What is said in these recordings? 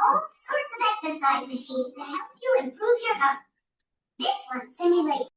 all sorts of exercise machines to help you improve your health. This one simulates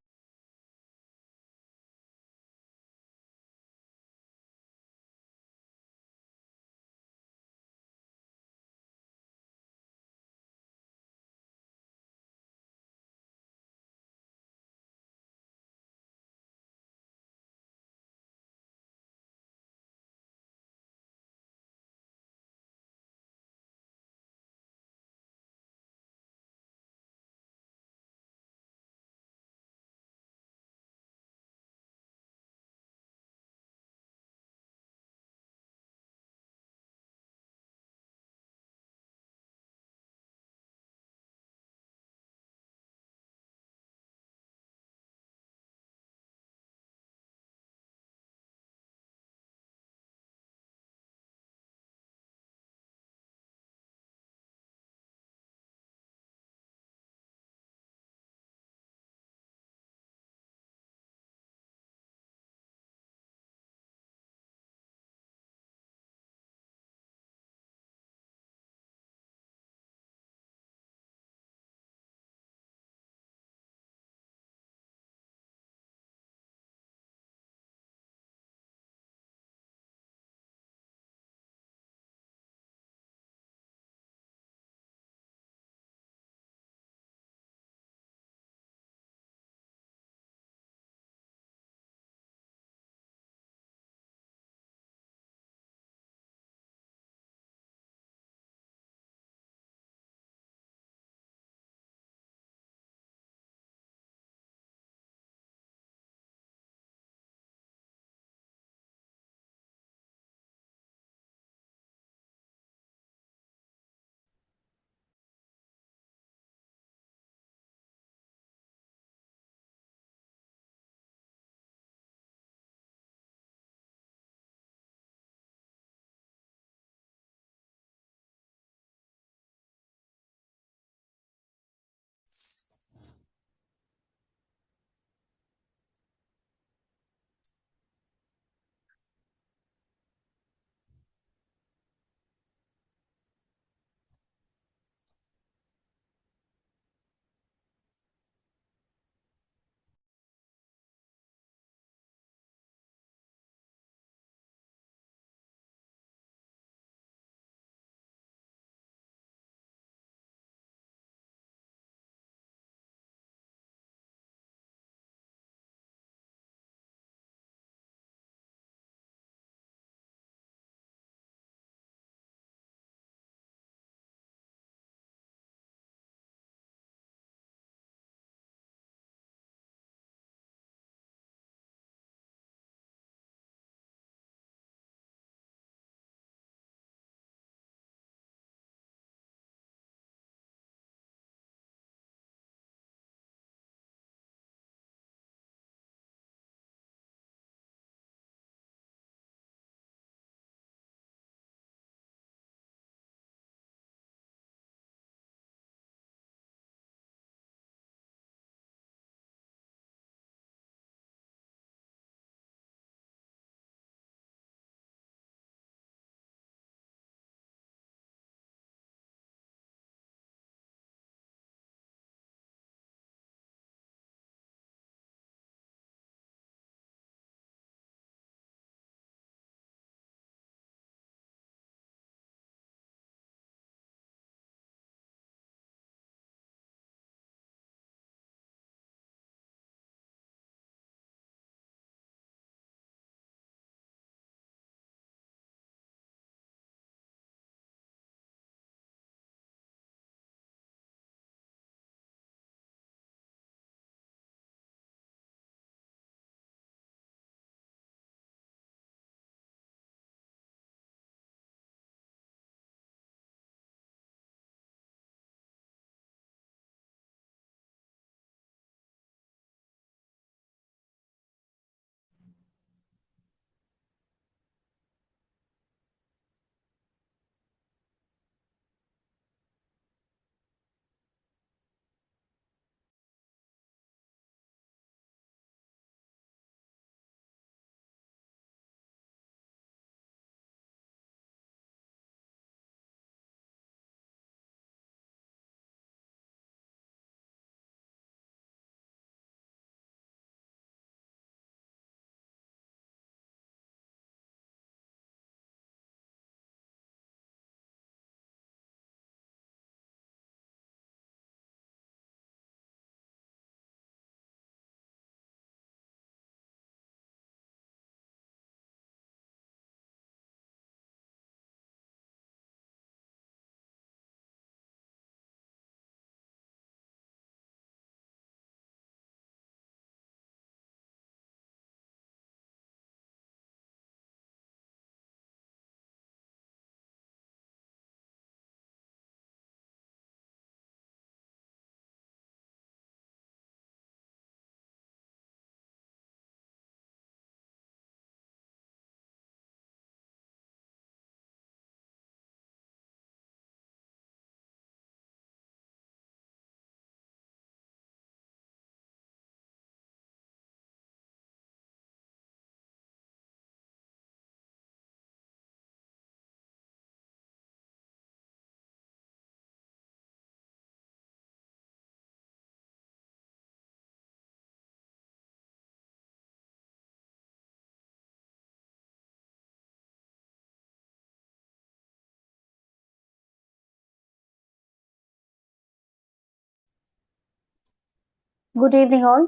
Good evening, all.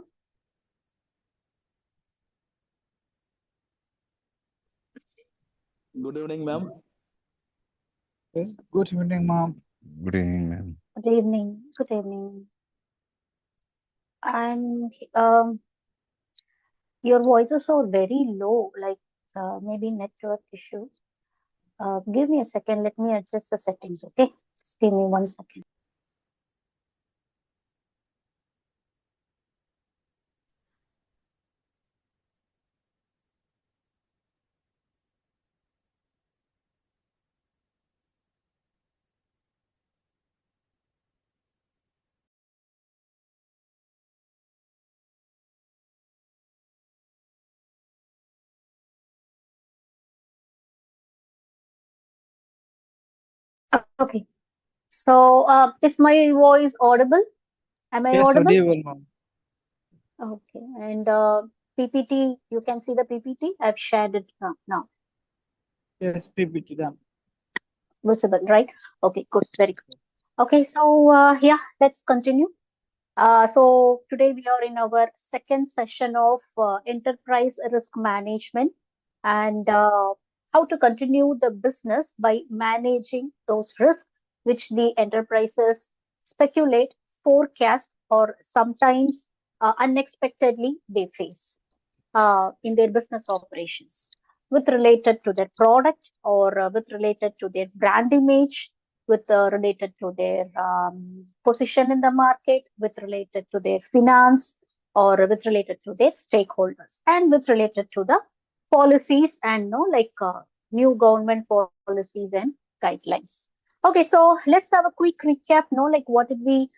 Good evening, ma'am. Yes, good evening, ma'am. Good evening, ma'am. Good evening. Good evening. And your voices are very low, like maybe network issue. Give me a second. Let me adjust the settings. Okay, just give me 1 second. Okay. So, is my voice audible? Am I Yes, audible? audible, ma'am. Okay. And PPT, you can see the PPT. I've shared it now. Yes, PPT done. Visible, right? Okay. Good. Very good. Okay. So, yeah, let's continue. So today we are in our second session of enterprise risk management and how to continue the business by managing those risks which the enterprises speculate, forecast, or sometimes unexpectedly they face in their business operations with related to their product or with related to their brand image with related to their position in the market with related to their finance or with related to their stakeholders and with related to the policies and no like new government policies and guidelines. Okay, so let's have a quick recap. No, like what did we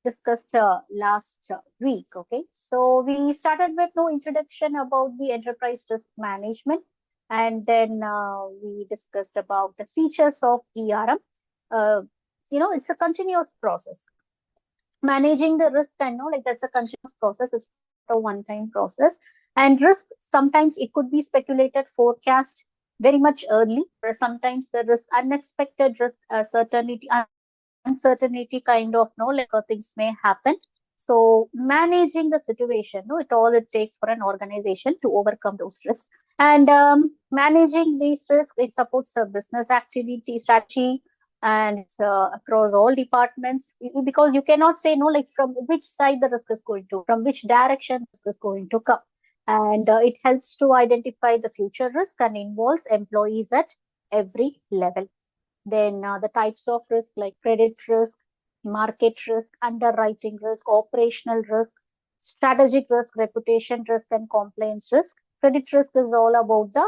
discussed last week. Okay, so we started with no introduction about the enterprise risk management, and then we discussed about the features of ERM. Uh, it's a continuous process. Managing the risk, and no, like that's a continuous process. It's not a one-time process. And risk sometimes it could be speculated, forecast very much early, or sometimes the risk, unexpected risk, certainty, uncertainty kind of no like things may happen. So managing the situation, no, all it takes for an organization to overcome those risks. And managing these risks, it supports the business activity strategy, and it's across all departments because you cannot say no like from which side the risk is going to, from which direction risk is going to come. And it helps to identify the future risk and involves employees at every level. Then the types of risk like credit risk, market risk, underwriting risk, operational risk, strategic risk, reputation risk, and compliance risk. Credit risk is all about the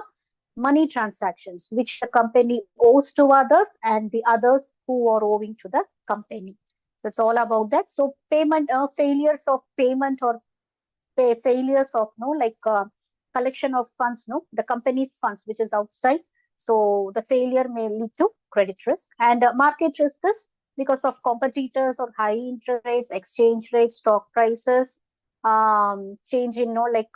money transactions which the company owes to others and the others who are owing to the company. That's all about that. So payment failures of payment or failures of no like collection of funds, no, the company's funds which is outside. So the failure may lead to credit risk. And market risk is because of competitors or high interest rates, exchange rates, stock prices, change in no like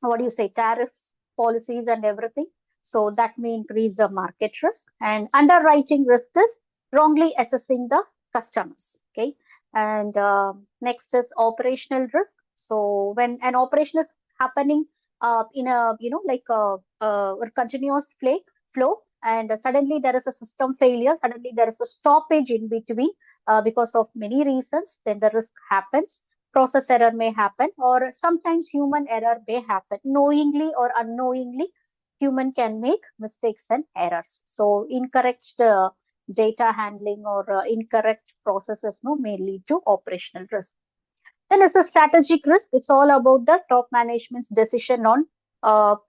what do you say, tariffs, policies, and everything. So that may increase the market risk. And underwriting risk is wrongly assessing the customers. Okay. And next is operational risk. So when an operation is happening in a like a continuous flow, and suddenly there is a system failure, suddenly there is a stoppage in between because of many reasons, then the risk happens. Process error may happen, or sometimes human error may happen. Knowingly or unknowingly, human can make mistakes and errors. So incorrect data handling or incorrect processes no, may lead to operational risk. Then it's a strategic risk. It's all about the top management's decision on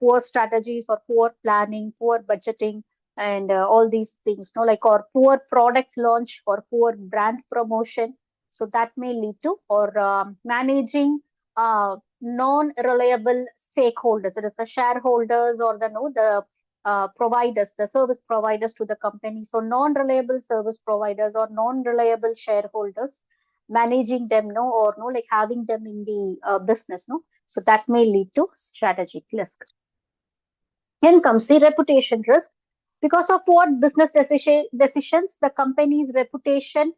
poor strategies or poor planning, poor budgeting, and all these things, no, like or poor product launch or poor brand promotion. So that may lead to or managing non-reliable stakeholders. It is the shareholders or the no the providers, the service providers to the company. So non-reliable service providers or non-reliable shareholders, managing them no or no like having them in the business no, so that may lead to strategic risk. Then comes the reputation risk. Because of what business decisions, the company's reputation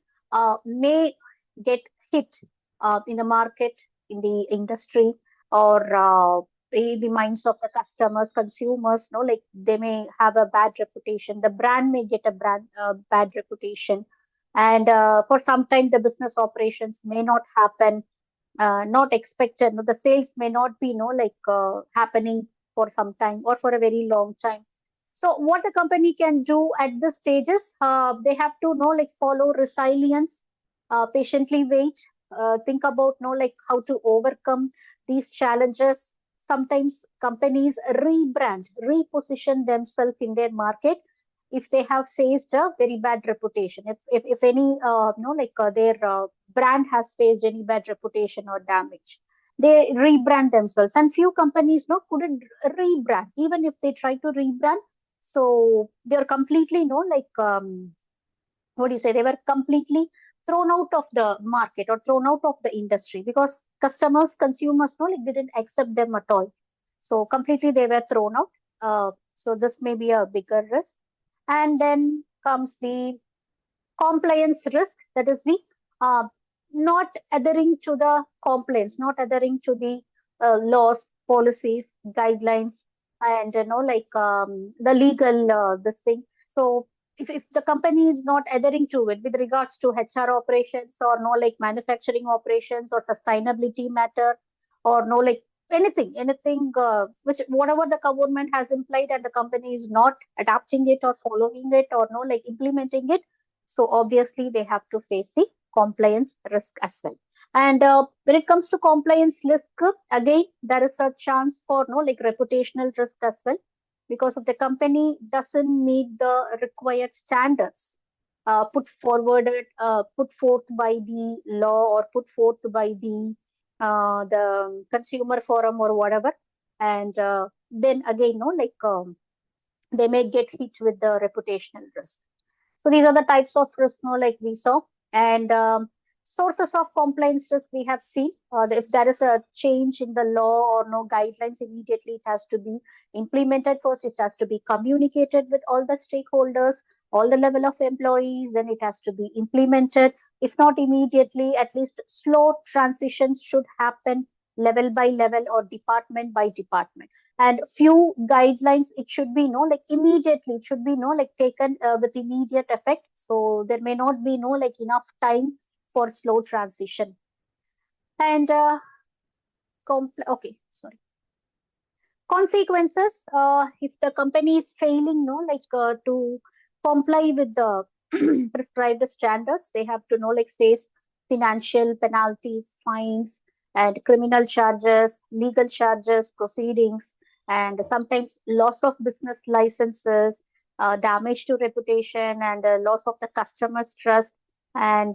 may get hit in the market, in the industry, or in the minds of the customers, consumers. No, like they may have a bad reputation. The brand may get a bad reputation, and for some time the business operations may not happen, not expected. No, the sales may not be happening for some time or for a very long time. So what the company can do at this stages, they have to follow resilience, patiently wait, think about how to overcome these challenges. Sometimes companies rebrand, reposition themselves in their market if they have faced a very bad reputation. If any their brand has faced any bad reputation or damage, they rebrand themselves. And few companies couldn't rebrand, even if they try to rebrand. So they're completely what do you say, they were completely thrown out of the market or thrown out of the industry, because customers, consumers didn't accept them at all. So completely they were thrown out. So this may be a bigger risk. And then comes the compliance risk, that is the uh, not adhering to the complaints, not adhering to the laws, policies, guidelines, and the legal this thing. So if the company is not adhering to it with regards to HR operations, or manufacturing operations, or sustainability matter, or anything which whatever the government has implied, and the company is not adapting it or following it, or implementing it, so obviously they have to face the compliance risk as well. And when it comes to compliance risk, again, there is a chance for reputational risk as well, because if the company doesn't meet the required standards put forth by the law, or put forth by the consumer forum or whatever, and then again, they may get hit with the reputational risk. So these are the types of risk, we saw. And sources of compliance risk we have seen. If there is a change in the law or no guidelines, immediately it has to be implemented first. It has to be communicated with all the stakeholders, all the level of employees. Then it has to be implemented. If not immediately, at least slow transitions should happen level by level or department by department. And few guidelines, it should be immediately, it should be taken with immediate effect. So there may not be enough time for slow transition. And okay, sorry, consequences, if the company is failing to comply with the prescribed standards, they have to face financial penalties, fines, and criminal charges, legal charges, proceedings, and sometimes loss of business licenses, damage to reputation, and loss of the customer's trust. And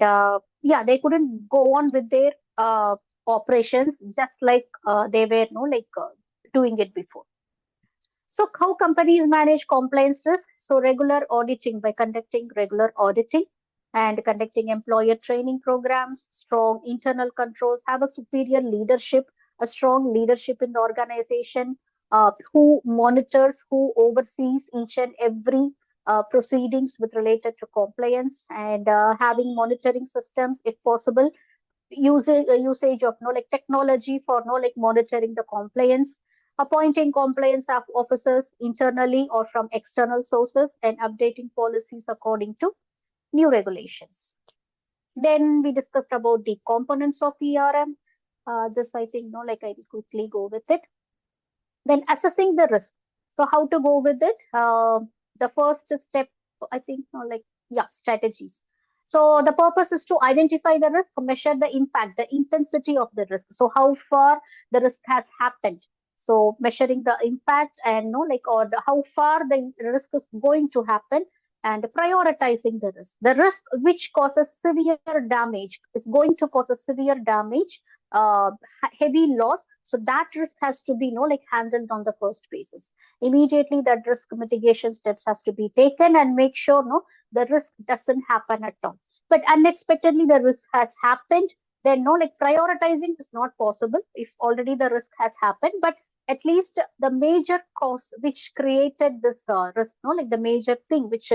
yeah, they couldn't go on with their operations just like they were doing it before. So how companies manage compliance risk? So regular auditing, by conducting regular auditing and conducting employer training programs, strong internal controls, have a superior leadership, a strong leadership in the organization, who monitors, who oversees each and every proceedings with related to compliance, and having monitoring systems if possible, usage of technology for monitoring the compliance, appointing compliance officers internally or from external sources, and updating policies according to new regulations. Then we discussed about the components of ERM. This I think I will quickly go with it. Then assessing the risk. So how to go with it? The first step, I think, strategies. So the purpose is to identify the risk, measure the impact, the intensity of the risk. So how far the risk has happened. So measuring the impact, and or how far the risk is going to happen, and prioritizing the risk. The risk which causes severe damage is going to cause a severe damage, uh, heavy loss. So that risk has to be handled on the first basis. Immediately that risk mitigation steps has to be taken, and make sure the risk doesn't happen at all. But unexpectedly the risk has happened, then prioritizing is not possible if already the risk has happened. But at least the major cause which created this risk, the major thing which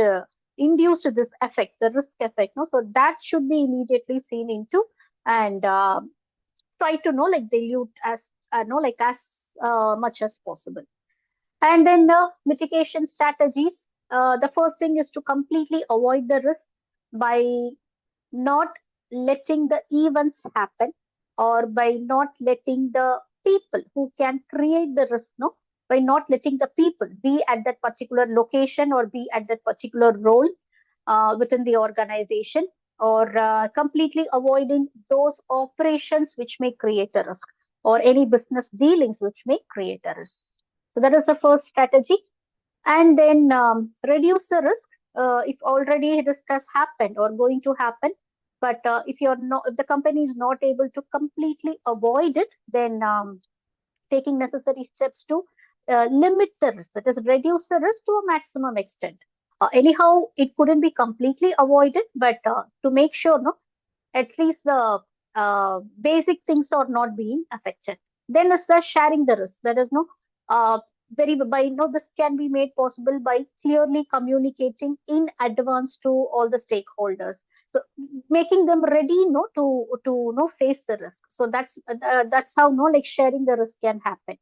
induced this effect, the risk effect, so that should be immediately seen into, and try to know like dilute as as much as possible. And then the mitigation strategies. The first thing is to completely avoid the risk by not letting the events happen, or by not letting the people who can create the risk, no, by not letting the people be at that particular location or be at that particular role within the organization, or completely avoiding those operations which may create a risk, or any business dealings which may create a risk. So that is the first strategy. And then reduce the risk if already risk has happened or going to happen. But if the company is not able to completely avoid it, then taking necessary steps to limit the risk, that is, reduce the risk to a maximum extent. Anyhow, it couldn't be completely avoided, but to make sure, no, at least the basic things are not being affected. Then is the sharing the risk. That is no very by no this can be made possible by clearly communicating in advance to all the stakeholders. So making them ready, no, to no face the risk. So that's how no like sharing the risk can happen.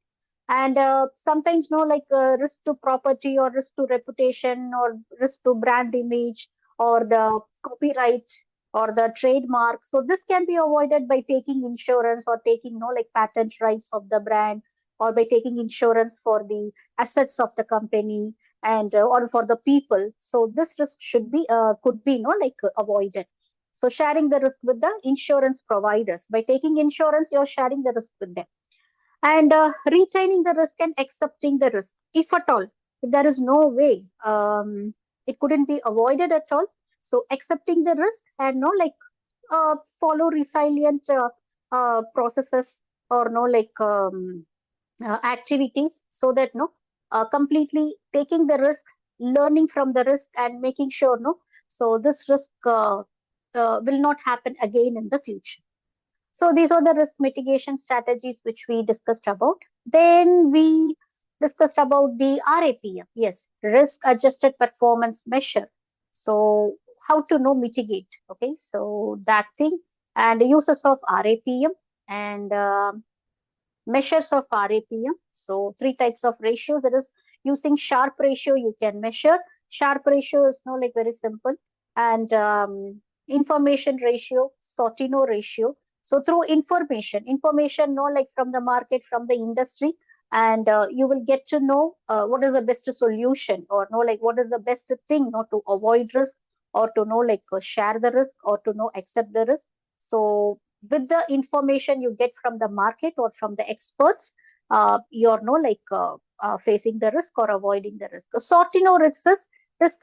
And sometimes no like risk to property, or risk to reputation, or risk to brand image, or the copyright, or the trademark. So this can be avoided by taking insurance, or taking no like patent rights of the brand, or by taking insurance for the assets of the company, and or for the people. So this risk should be could be no like avoided. So sharing the risk with the insurance providers. By taking insurance, you're sharing the risk with them. And retaining the risk and accepting the risk, if at all, if there is no way, it couldn't be avoided at all. So accepting the risk, and no like follow resilient processes, or no like activities, so that no completely taking the risk, learning from the risk, and making sure, no, so this risk will not happen again in the future. So these are the risk mitigation strategies which we discussed about. Then we discussed about the RAPM. Yes, risk adjusted performance measure. So how to know mitigate. Okay, so that thing, and the uses of RAPM, and measures of RAPM. So three types of ratios. There is using Sharpe ratio, you can measure. Sharpe ratio is no like very simple. And information ratio, Sortino ratio. So through information no like from the market, from the industry, and you will get to know what is the best solution, or know like what is the best thing not to avoid risk, or to know like share the risk, or to know accept the risk. So with the information you get from the market or from the experts, you're no like facing the risk or avoiding the risk. Sorting or risk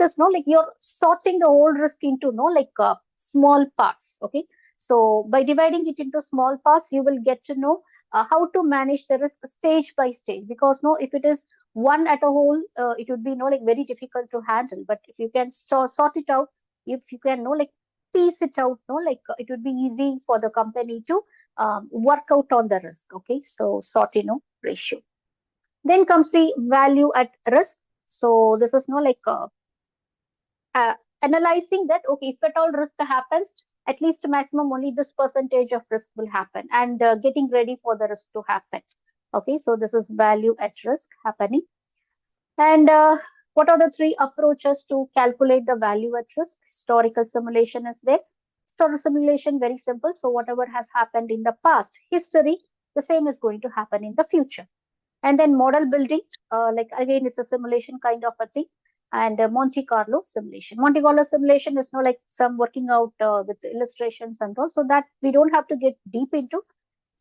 is no like you're sorting the whole risk into no like small parts. Okay, so by dividing it into small parts, you will get to know how to manage the risk stage by stage. Because no, if it is one at a whole, it would be no like very difficult to handle. But if you can sort it out, if you can no like piece it out, no, like it would be easy for the company to work out on the risk. Okay, so Sortino ratio. Then comes the value at risk. So this is no like analyzing that, okay, if at all risk happens, at least maximum only this percentage of risk will happen, and getting ready for the risk to happen. Okay, so this is value at risk happening. And what are the three approaches to calculate the value at risk? Historical simulation is there. Historical simulation, very simple. So whatever has happened in the past, history, the same is going to happen in the future. And then model building, like again, it's a simulation kind of a thing. And Monte Carlo simulation. Monte Carlo simulation is no like some working out with illustrations and all. So that we don't have to get deep into.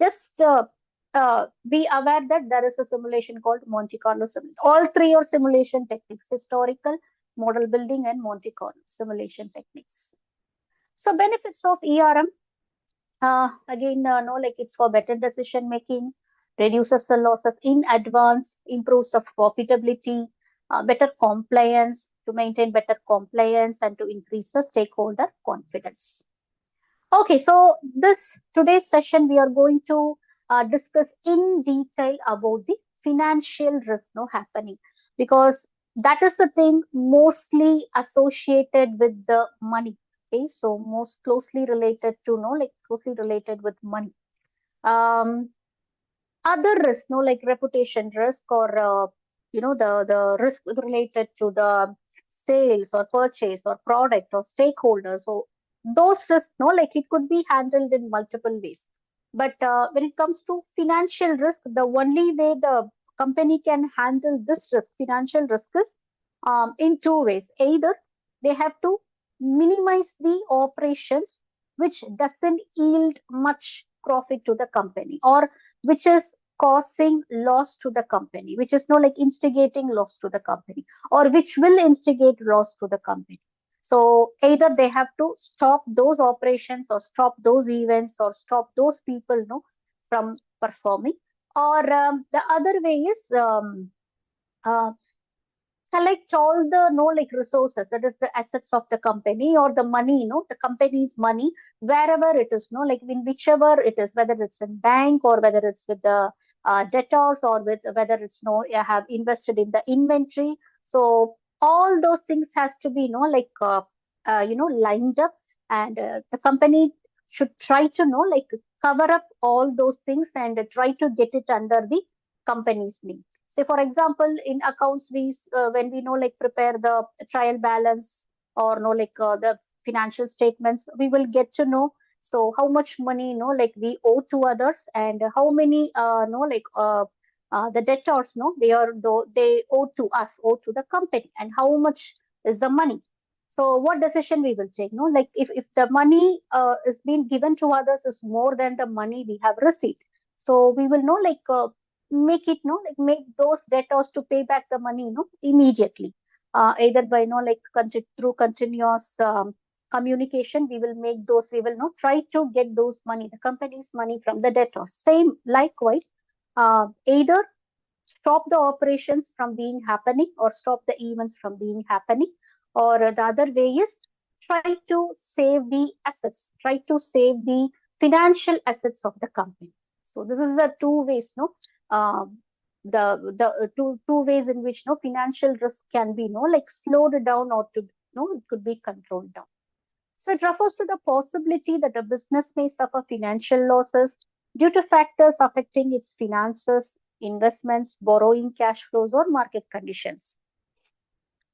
Just be aware that there is a simulation called Monte Carlo simulation. All three are simulation techniques: historical, model building, and Monte Carlo simulation techniques. So benefits of ERM, again, no, like it's for better decision making, reduces the losses in advance, improves the profitability, better compliance, to maintain better compliance, and to increase the stakeholder confidence. Okay, so today's session we are going to discuss in detail about the financial risk no happening, because that is the thing mostly associated with the money. Okay, so most closely related to no like closely related with money. Other risk, like reputation risk or the risk related to the sales or purchase or product or stakeholders. So those risks, like it could be handled in multiple ways. But when it comes to financial risk, the only way the company can handle this risk, financial risk, is in two ways. Either they have to minimize the operations which doesn't yield much profit to the company, or which is causing loss to the company, which is like instigating loss to the company, or which will instigate loss to the company. So either they have to stop those operations or stop those events or stop those people from performing, or the other way is uh, collect all the like resources, that is the assets of the company or the money, the company's money, wherever it is, like in whichever it is, whether it's in bank or whether it's with the debtors, or with whether it's you have invested in the inventory. So all those things has to be lined up, and the company should try to like cover up all those things and try to get it under the company's name. Say, for example, in accounts, when we like prepare the trial balance or the financial statements, we will get to know so how much money like we owe to others, and how many the debtors they owe to us, owe to the company, and how much is the money. So what decision we will take? Like if the money is being given to others is more than the money we have received, so we will know make it like make those debtors to pay back the money immediately, either by through continuous communication. We will try to get those money, the company's money, from the debtors. Same likewise, either stop the operations from being happening or stop the events from being happening, or the other way is try to save the assets, try to save the financial assets of the company. So this is the two ways, um, the two ways in which financial risk can be like slowed down, or to it could be controlled down. So it refers to the possibility that a business may suffer financial losses due to factors affecting its finances, investments, borrowing, cash flows, or market conditions.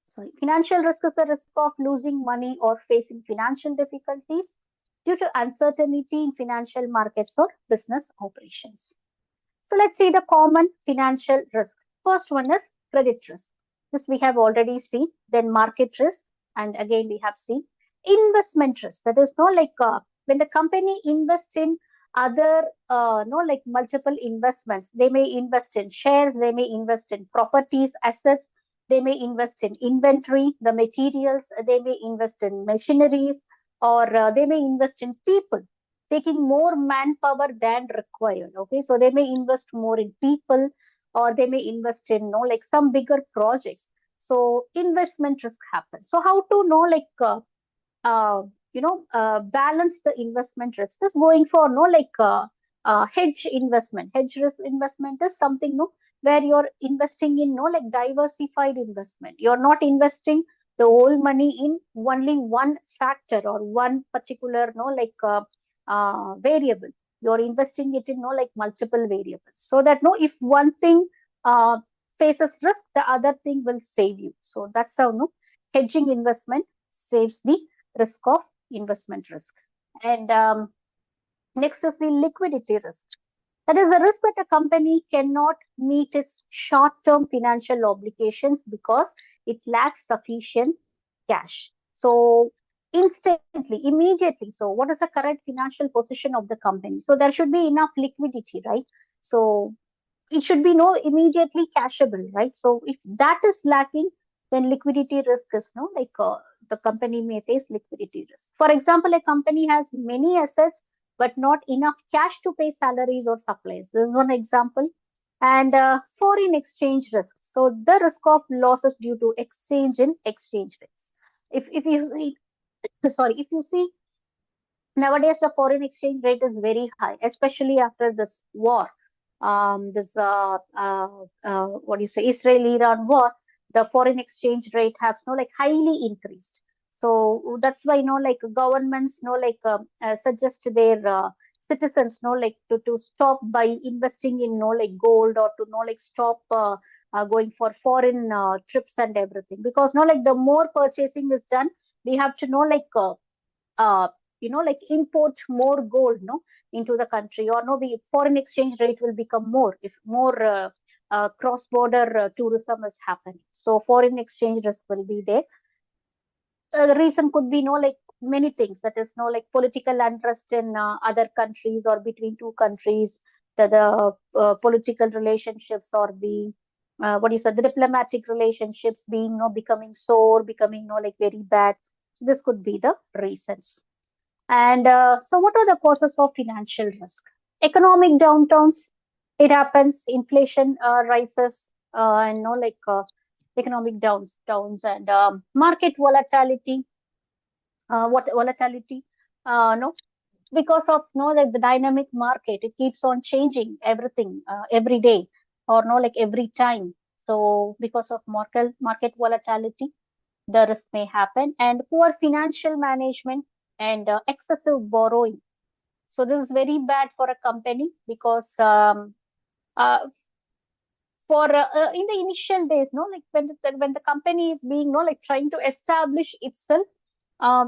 Sorry, financial risk is the risk of losing money or facing financial difficulties due to uncertainty in financial markets or business operations. So let's see the common financial risk. First one is credit risk. This we have already seen. Then market risk, and again we have seen investment risk. That is when the company invests in other like multiple investments. They may invest in shares, they may invest in properties, assets, they may invest in inventory, the materials, they may invest in machineries, or they may invest in people, taking more manpower than required. Okay, so they may invest more in people, or they may invest in like some bigger projects. So investment risk happens. So how to know balance the investment risk is going for hedge investment. Hedge risk investment is something where you're investing in like diversified investment. You're not investing the whole money in only one factor or one particular variable. You're investing it in like multiple variables, so that if one thing faces risk, the other thing will save you. So that's how hedging investment saves the risk of investment risk. And next is the liquidity risk. That is the risk that a company cannot meet its short-term financial obligations because it lacks sufficient cash. So instantly, immediately. So what is the current financial position of the company? So there should be enough liquidity, right? So it should be immediately cashable, right? So if that is lacking, then liquidity risk is the company may face liquidity risk. For example, a company has many assets but not enough cash to pay salaries or supplies. This is one example. And foreign exchange risk. So the risk of losses due to exchange in exchange rates. If you see, sorry, if you see, nowadays the foreign exchange rate is very high, especially after this war. This what do you say, Israel-Iran war, the foreign exchange rate has highly increased. So that's why like governments suggest their citizens, like to stop by investing in, like gold, or to like stop going for foreign trips and everything. Because like the more purchasing is done, we have to like uh, like import more gold, into the country, or we foreign exchange rate will become more if more cross-border tourism is happening. So foreign exchange risk will be there. The reason could be like many things, that is like political unrest in other countries or between two countries, the political relationships, or the what is the diplomatic relationships being becoming sore, becoming like very bad. This could be the reasons. And so, what are the causes of financial risk? Economic downtowns, it happens. Inflation rises, and economic downs, and market volatility. What volatility? No, because of like the dynamic market, it keeps on changing everything every day, or like every time. So, because of market volatility, the risk may happen. And poor financial management and excessive borrowing. So this is very bad for a company, because uh, for in the initial days, like when the company is being like trying to establish itself,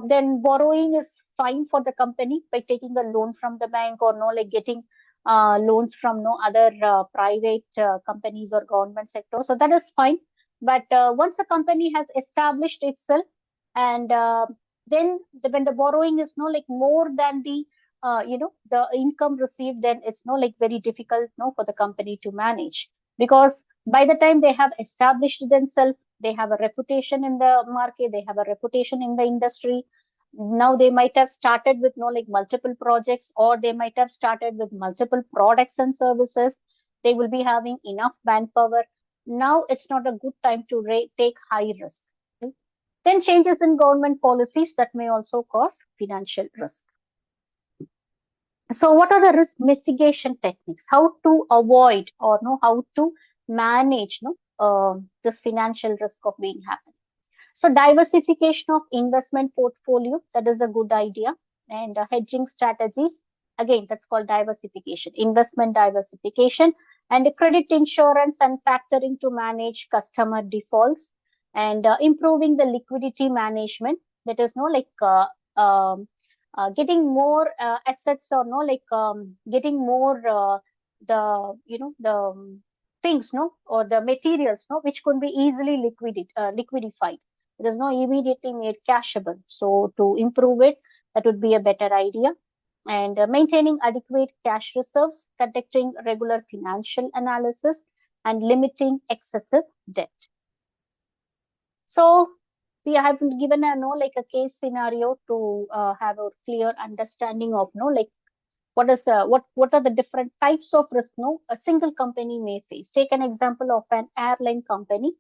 then borrowing is fine for the company by taking a loan from the bank, or like getting loans from no other private companies or government sector. So that is fine. But once the company has established itself, and then when the borrowing is like more than the the income received, then it's like very difficult for the company to manage. Because by the time they have established themselves, they have a reputation in the market, they have a reputation in the industry. Now they might have started with like multiple projects, or they might have started with multiple products and services. They will be having enough manpower. Now it's not a good time to take high risk. Okay? Then changes in government policies, that may also cause financial risk. So what are the risk mitigation techniques? How to avoid, or how to manage this financial risk of being happening? So diversification of investment portfolio, that is a good idea. And hedging strategies, again, that's called diversification, investment diversification. And the credit insurance and factoring to manage customer defaults. And improving the liquidity management, that is getting more assets, or getting more the the things, or the materials, which could be easily liquidified. It is not immediately made cashable. So to improve it, that would be a better idea. And maintaining adequate cash reserves, conducting regular financial analysis, and limiting excessive debt. So we have given a like a case scenario to have a clear understanding of like what are the different types of risk a single company may face. Take an example of an airline company.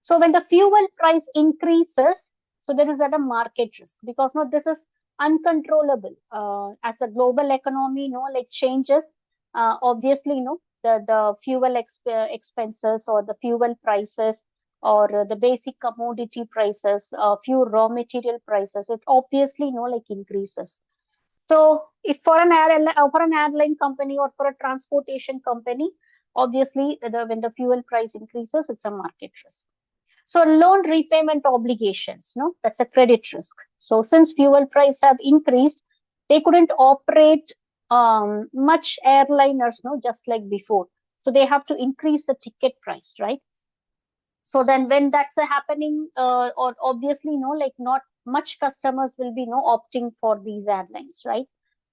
So when the fuel price increases, so there is a market risk, because this is uncontrollable as a global economy like changes. Obviously the fuel expenses, or the fuel prices, or the basic commodity prices, few raw material prices, it obviously like increases. So if for an airline company, or for a transportation company, obviously when the fuel price increases, it's a market risk. So loan repayment obligations, that's a credit risk. So since fuel price have increased, they couldn't operate much airliners, just like before. So they have to increase the ticket price, right? So then when that's happening, or obviously like not much customers will be opting for these airlines, right?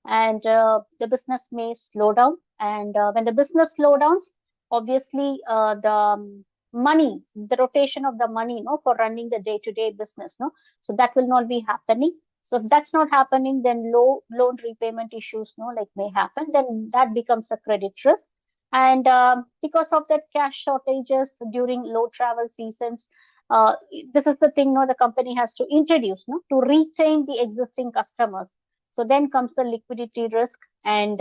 And the business may slow down. And when the business slow downs, obviously the money, the rotation of the money for running the day-to-day business, so that will not be happening. So if that's not happening, then low loan repayment issues like may happen. Then that becomes a credit risk. And because of that cash shortages during low travel seasons, uh, this is the thing the company has to introduce to retain the existing customers. So then comes the liquidity risk. And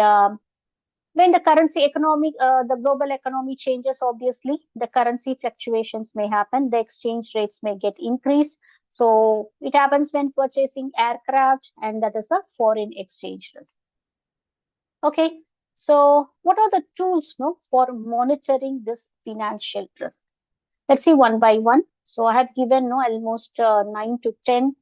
when the the global economy changes, obviously the currency fluctuations may happen, the exchange rates may get increased. So it happens when purchasing aircraft, and that is a foreign exchange risk. Okay, so what are the tools for monitoring this financial risk? Let's see one by one. So I have given almost 9 to 10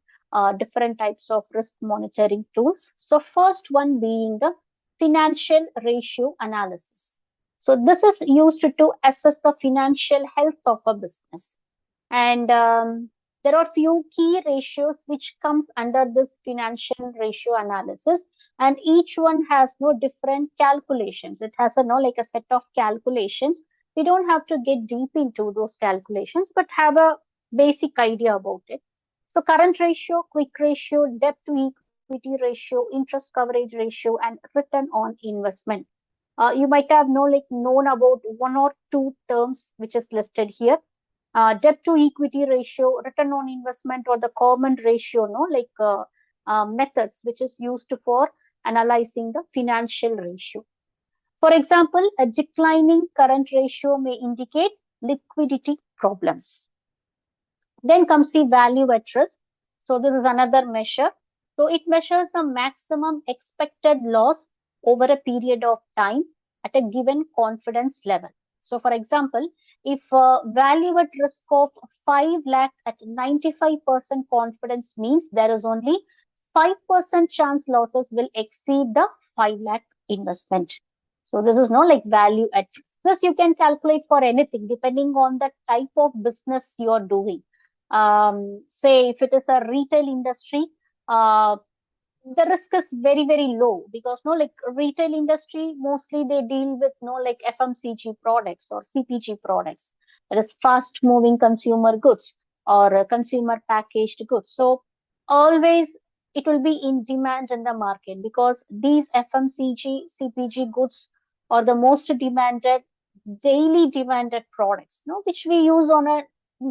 different types of risk monitoring tools. So first one being the financial ratio analysis. So this is used to assess the financial health of a business. And there are few key ratios which comes under this financial ratio analysis, and each one has no different calculations. It has a no like a set of calculations. We don't have to get deep into those calculations, but have a basic idea about it. So current ratio, quick ratio, debt to equity ratio, interest coverage ratio, and return on investment. You might have known about one or two terms which is listed here. Debt to equity ratio, return on investment, or the common ratio, methods which is used for analyzing the financial ratio. For example, a declining current ratio may indicate liquidity problems. Then comes the value at risk. So this is another measure. So it measures the maximum expected loss over a period of time at a given confidence level. So for example, if value at risk of 5 lakh at 95% confidence means there is only 5% chance losses will exceed the 5 lakh investment. So this is value at risk. This you can calculate for anything depending on the type of business you're doing. Say if it is a retail industry, the risk is very very low, because retail industry mostly they deal with FMCG products or CPG products, that is fast moving consumer goods or consumer packaged goods. So always it will be in demand in the market, because these FMCG CPG goods are the most demanded, daily demanded products, which we use on a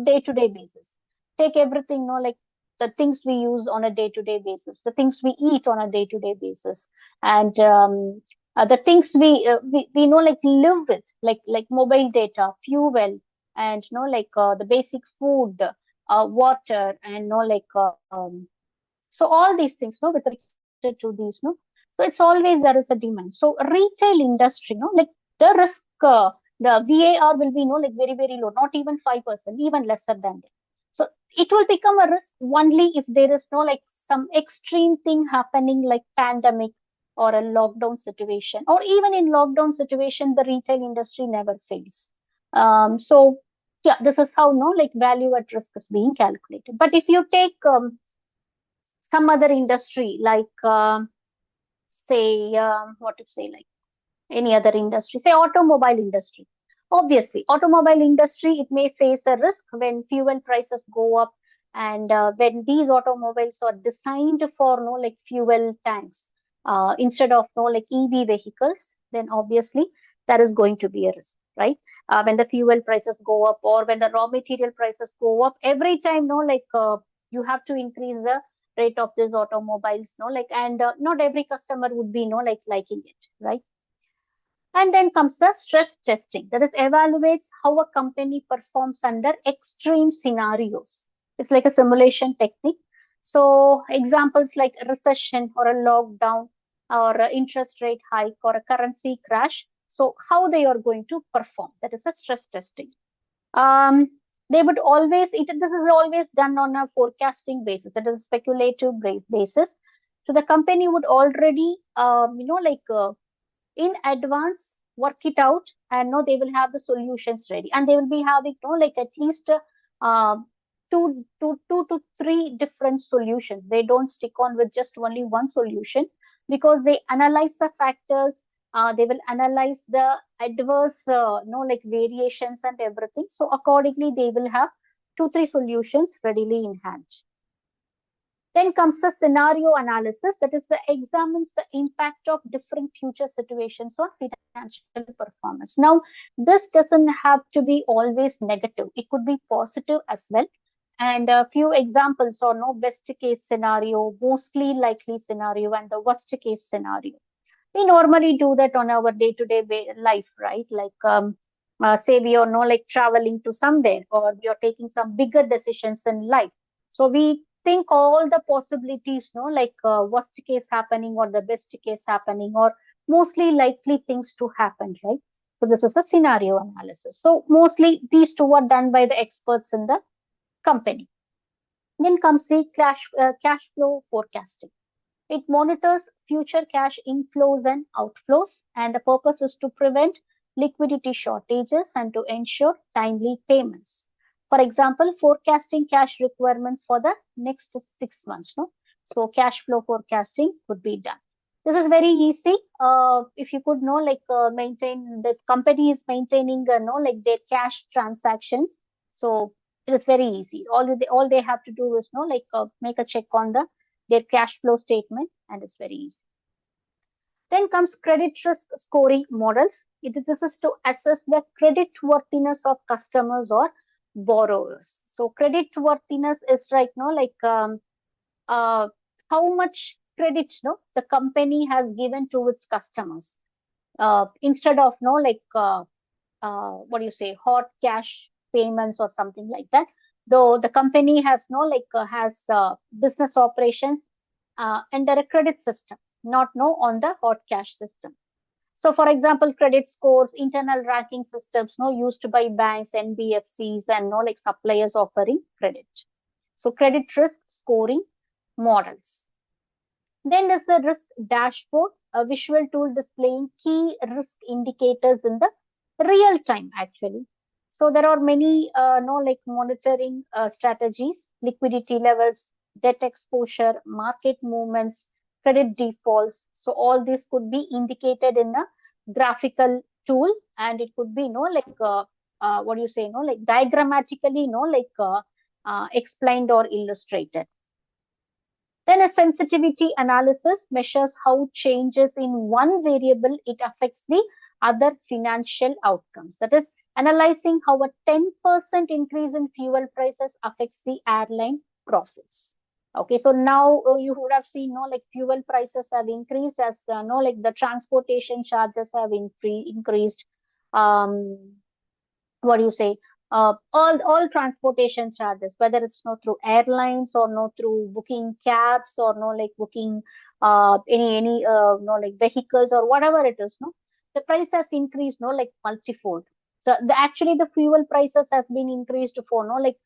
day to day basis. Take everything, like the things we use on a day-to-day basis, the things we eat on a day-to-day basis, and the things we live with, like mobile data, fuel, and the basic food, water, and so all these things, with respect to these, so it's always there is a demand. So retail industry, the risk, the VAR will be very very low, not even 5%, even lesser than that. So it will become a risk only if there is some extreme thing happening, like pandemic or a lockdown situation, or even in lockdown situation, the retail industry never fails. So yeah, this is how value at risk is being calculated. But if you take some other industry, like say what to say, like any other industry, say automobile industry. Obviously, automobile industry, it may face a risk when fuel prices go up, and when these automobiles are designed for fuel tanks instead of EV vehicles, then obviously there is going to be a risk, right? When the fuel prices go up, or when the raw material prices go up, every time you have to increase the rate of these automobiles, and not every customer would be liking it, right? And then comes the stress testing, that is, evaluates how a company performs under extreme scenarios. It's like a simulation technique. So, examples like a recession or a lockdown or an interest rate hike or a currency crash. So, how they are going to perform, that is a stress testing. Um, they would always, this is always done on a forecasting basis, that is speculative basis. So, the company would already, in advance work it out, and they will have the solutions ready, and they will be having at least uh, two to three different solutions. They don't stick on with just only one solution, because they analyze the factors. They will analyze the adverse variations and everything, so accordingly they will have 2 3 solutions readily in hand. Then comes the scenario analysis, that is, examines the impact of different future situations on financial performance. Now, this doesn't have to be always negative, it could be positive as well. And a few examples are best case scenario, mostly likely scenario, and the worst case scenario. We normally do that on our day-to-day life, right? Like, say we are traveling to somewhere, or we are taking some bigger decisions in life. So we think all the possibilities, worst case happening or the best case happening, or mostly likely things to happen, right? So this is a scenario analysis. So mostly these two are done by the experts in the company. Then comes the cash flow forecasting. It monitors future cash inflows and outflows, and the purpose is to prevent liquidity shortages and to ensure timely payments. For example, forecasting cash requirements for the next 6 months. No? So cash flow forecasting could be done. This is very easy. If you could know, like maintain the company is maintaining, know, like their cash transactions. So it is very easy. All they have to do is, know, like make a check on their cash flow statement, and it's very easy. Then comes credit risk scoring models. This is to assess the credit worthiness of customers or borrowers. So credit worthiness is right now like uh, how much credit the company has given to its customers instead of what do you say, hot cash payments or something like that. Though the company has has business operations under a credit system, not on the hot cash system. So, for example, credit scores, internal ranking systems, used by banks, NBFCs, and like suppliers offering credit. So, credit risk scoring models. Then there's the risk dashboard, a visual tool displaying key risk indicators in the real time, actually. So there are many, like monitoring strategies, liquidity levels, debt exposure, market movements, credit defaults. So all this could be indicated in a graphical tool, and it could be, what do you say, like diagrammatically, explained or illustrated. Then a sensitivity analysis measures how changes in one variable it affects the other financial outcomes. That is analyzing how a 10% increase in fuel prices affects the airline profits. Okay, so now you would have seen, like fuel prices have increased as like the transportation charges have increased. What do you say? All transportation charges, whether it's not through airlines or not through booking cabs or no like booking any no like vehicles or whatever it is, no, the price has increased no like multifold. So actually the fuel prices has been increased for no like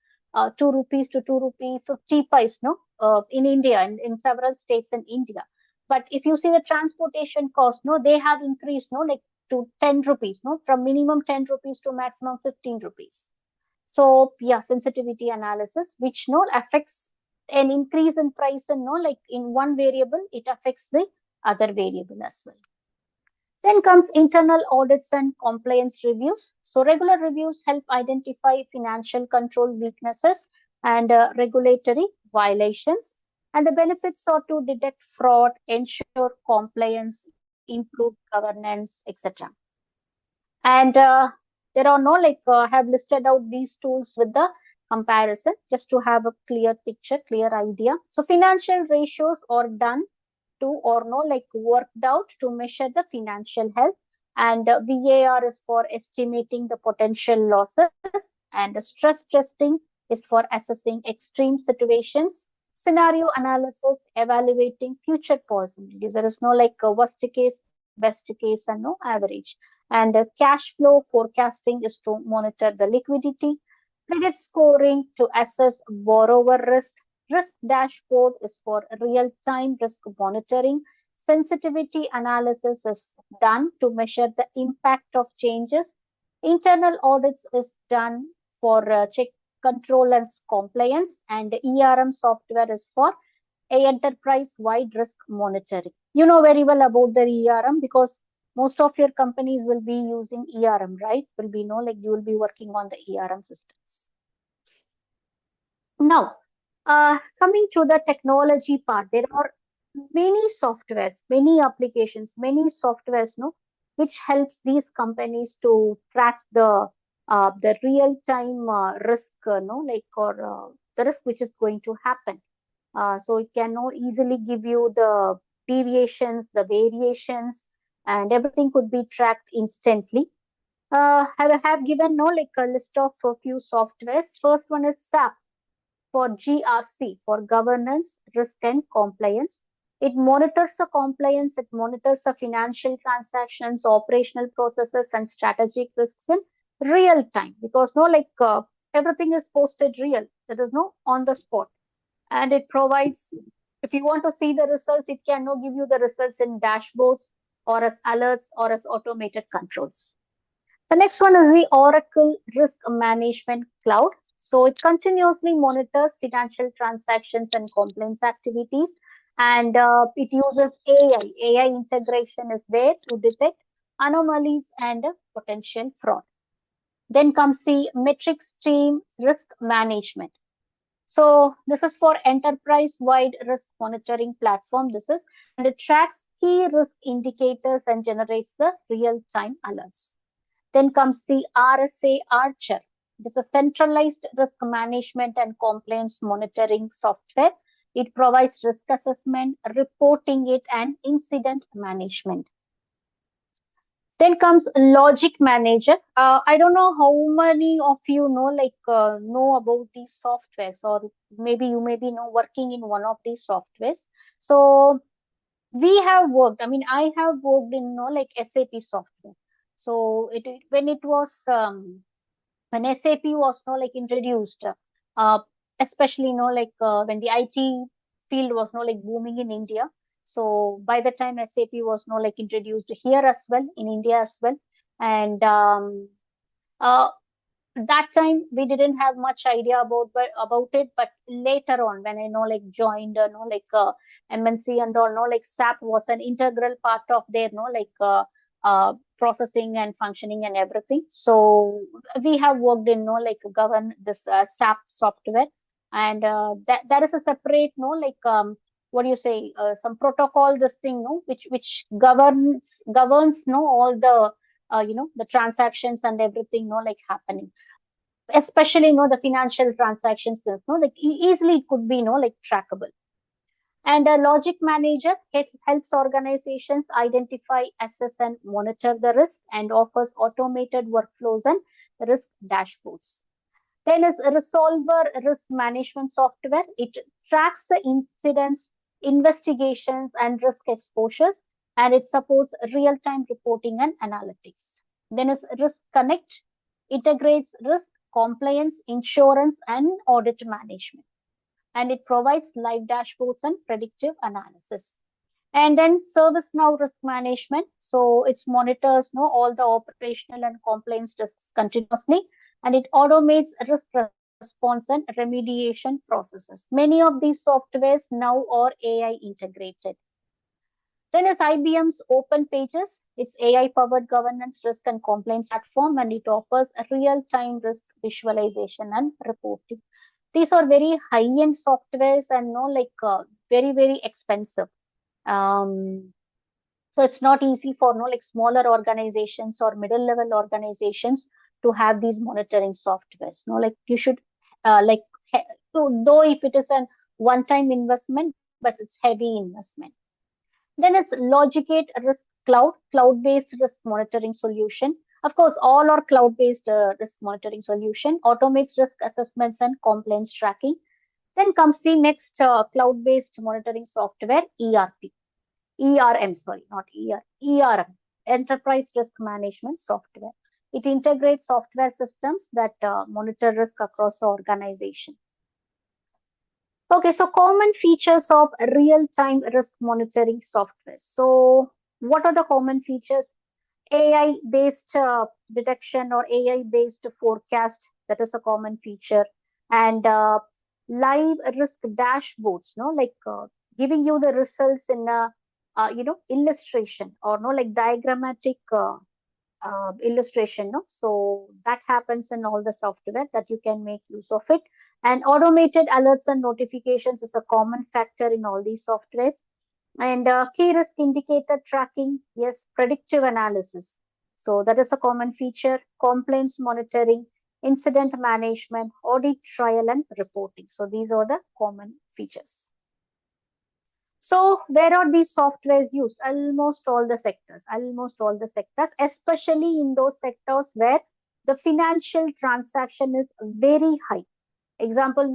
2 rupees to 2 rupee 50 paise, no, in India and in several states in India. But if you see the transportation cost, no, they have increased no like to 10 rupees, no, from minimum 10 rupees to maximum 15 rupees. So yeah, sensitivity analysis, which no affects an increase in price and no like in one variable, it affects the other variable as well. Then comes internal audits and compliance reviews. So regular reviews help identify financial control weaknesses and regulatory violations. And the benefits are to detect fraud, ensure compliance, improve governance, etc. And there are no like have listed out these tools with the comparison just to have a clear picture, clear idea. So financial ratios are done to or no like worked out to measure the financial health, and VAR is for estimating the potential losses, and stress testing is for assessing extreme situations, scenario analysis evaluating future possibilities. There is no like worst case, best case, and no average. And cash flow forecasting is to monitor the liquidity, credit scoring to assess borrower risk. Risk dashboard is for real-time risk monitoring. Sensitivity analysis is done to measure the impact of changes. Internal audits is done for check control and compliance, and ERM software is for enterprise-wide risk monitoring. You know very well about the ERM because most of your companies will be using ERM, right? Will be like you will be working on the ERM systems. Now, coming to the technology part, there are many softwares, many applications, many softwares, no, which helps these companies to track the real time risk, no, like or the risk which is going to happen. So it can easily give you the deviations, the variations, and everything could be tracked instantly. I have given like a list of a few softwares. First one is SAP for GRC, for governance, risk and compliance. It monitors the compliance, it monitors the financial transactions, operational processes, and strategic risks in real time. Because no, like everything is posted real. There is no on the spot, and it provides. If you want to see the results, it can now give you the results in dashboards or as alerts or as automated controls. The next one is the Oracle Risk Management Cloud. So it continuously monitors financial transactions and compliance activities, and it uses AI. AI integration is there to detect anomalies and potential fraud. Then comes the Metric Stream Risk Management. So this is for enterprise-wide risk monitoring platform. This is, and it tracks key risk indicators and generates the real-time alerts. Then comes the RSA Archer. It is a centralized risk management and compliance monitoring software. It provides risk assessment, reporting it, and incident management. Then comes Logic Manager. I don't know how many of you know about these softwares, or maybe you may be working in one of these softwares. So we have worked. I mean, I have worked in SAP software. So when it was when SAP was introduced, uh, especially when the IT field was booming in India. So by the time SAP was introduced here as well in India as well, and uh, that time we didn't have much idea about it, but later on when I joined MNC and all, SAP was an integral part of their processing and functioning and everything. So we have worked in govern this SAP software, and that is a separate what do you say, some protocol, this thing which governs all the the transactions and everything happening, especially the financial transactions, easily it could be trackable. And a Logic Manager, it helps organizations identify, assess, and monitor the risk, and offers automated workflows and risk dashboards. Then is Resolver Risk Management Software. It tracks the incidents, investigations, and risk exposures, and it supports real-time reporting and analytics. Then is Risk Connect, integrates risk, compliance, insurance, and audit management, and it provides live dashboards and predictive analysis. And then ServiceNow Risk Management. So it monitors all the operational and compliance risks continuously, and it automates risk response and remediation processes. Many of these softwares now are AI integrated. Then is IBM's Open Pages. It's AI-powered governance, risk, and compliance platform, and it offers a real-time risk visualization and reporting. These are very high-end softwares and very, very expensive. So it's not easy for smaller organizations or middle-level organizations to have these monitoring softwares. You should so though if it is a one-time investment, but it's heavy investment. Then it's Logicate Risk Cloud, cloud-based risk monitoring solution. Of course, all are cloud-based risk monitoring solution, automates risk assessments and compliance tracking. Then comes the next cloud-based monitoring software, ERM, sorry, not ERM, Enterprise Risk Management Software. It integrates software systems that monitor risk across the organization. Okay, so common features of real-time risk monitoring software. So what are the common features? AI-based detection or AI-based forecast, that is a common feature. And live risk dashboards, giving you the results in a, illustration, or diagrammatic illustration. So that happens in all the software that you can make use of it. And automated alerts and notifications is a common factor in all these softwares. And key risk indicator tracking, yes, predictive analysis. So that is a common feature. Complaints monitoring, incident management, audit trail, and reporting. So these are the common features. So where are these softwares used? Almost all the sectors, especially in those sectors where the financial transaction is very high. Example,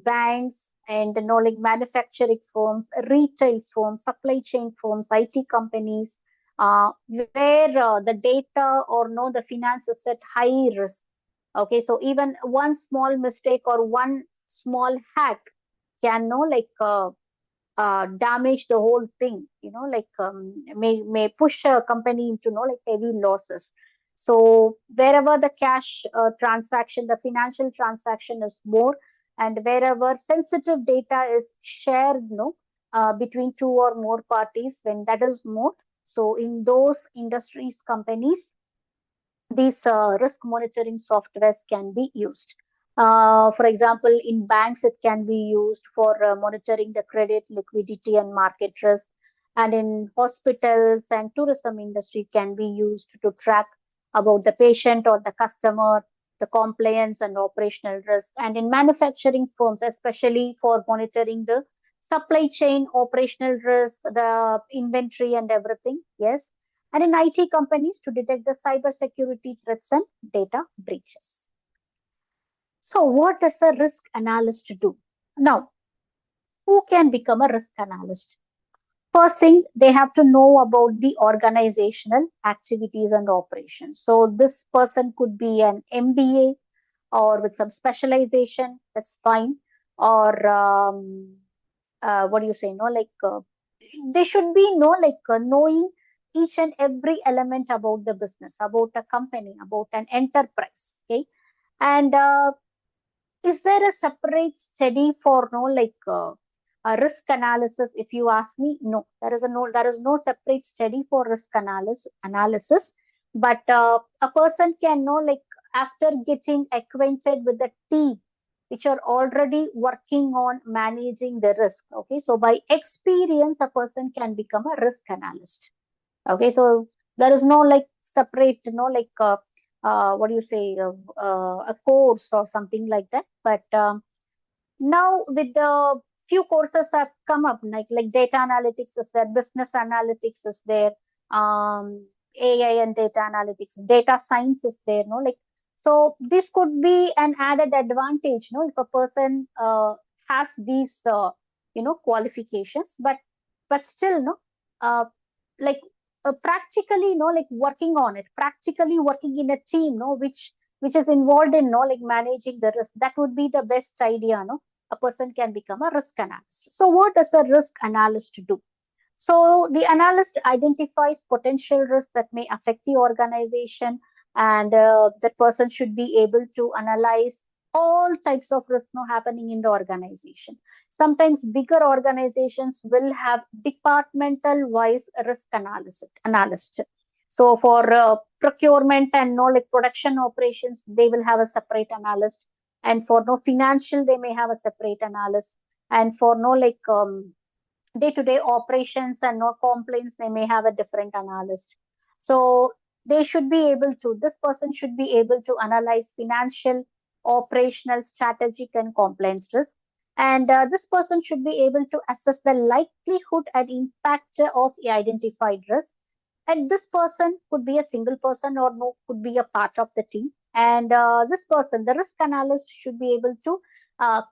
banks and like manufacturing firms, retail firms, supply chain firms, IT companies, where the data or the finance is at high risk. Okay, so even one small mistake or one small hack can damage the whole thing, may push a company into heavy losses. So wherever the cash transaction, the financial transaction is more, and wherever sensitive data is shared, between two or more parties, when that is more, so in those industries, companies, these risk monitoring softwares can be used. For example, in banks, it can be used for monitoring the credit, liquidity, and market risk. And in hospitals and tourism industry, can be used to track about the patient or the customer, the compliance and operational risk. And in manufacturing firms, especially for monitoring the supply chain, operational risk, the inventory, and everything. Yes, and in IT companies to detect the cybersecurity threats and data breaches. So, what does a risk analyst do? Now, who can become a risk analyst? First thing, they have to know about the organizational activities and operations. So, this person could be an MBA or with some specialization, that's fine. Or what do you say? They should be knowing each and every element about the business, about a company, about an enterprise. Okay, and is there a separate study for a risk analysis? If you ask me, no, there is no separate study for risk analysis. But a person can know, after getting acquainted with the team which are already working on managing the risk. Okay, so by experience, a person can become a risk analyst. Okay, so there is no separate, what do you say, a course or something like that. But now with the few courses have come up, like data analytics is there, business analytics is there, AI and data analytics, data science is there, so this could be an added advantage, if a person has these qualifications. But still, no, uh, like practically, working on it, practically working in a team, which is involved in managing the risk, that would be the best idea. No, a person can become a risk analyst. So what does a risk analyst do? So the analyst identifies potential risks that may affect the organization, and that person should be able to analyze all types of risk now happening in the organization. Sometimes bigger organizations will have departmental wise risk analyst. So for procurement and production operations, they will have a separate analyst, and for financial, they may have a separate analyst, and for day-to-day operations and complaints, they may have a different analyst. So they should be able to, this person should be able to analyze financial, operational, strategic, and compliance risk. And this person should be able to assess the likelihood and impact of the identified risk. And this person could be a single person or could be a part of the team. And this person, the risk analyst, should be able to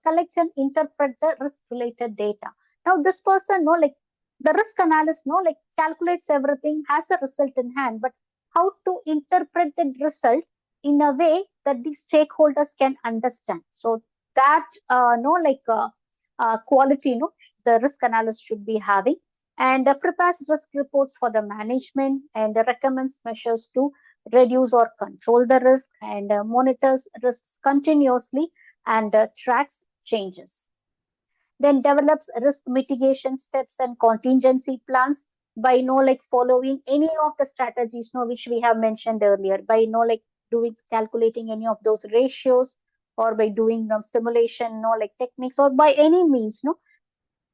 collect and interpret the risk related data. Now, this person, the risk analyst, calculates everything, has the result in hand, but how to interpret the result in a way that the stakeholders can understand. So that, quality, the risk analyst should be having, and prepares risk reports for the management, and recommends measures to reduce or control the risk, and monitors risks continuously, and tracks changes. Then develops risk mitigation steps and contingency plans by following any of the strategies which we have mentioned earlier, by doing calculating any of those ratios, or by doing simulation techniques, or by any means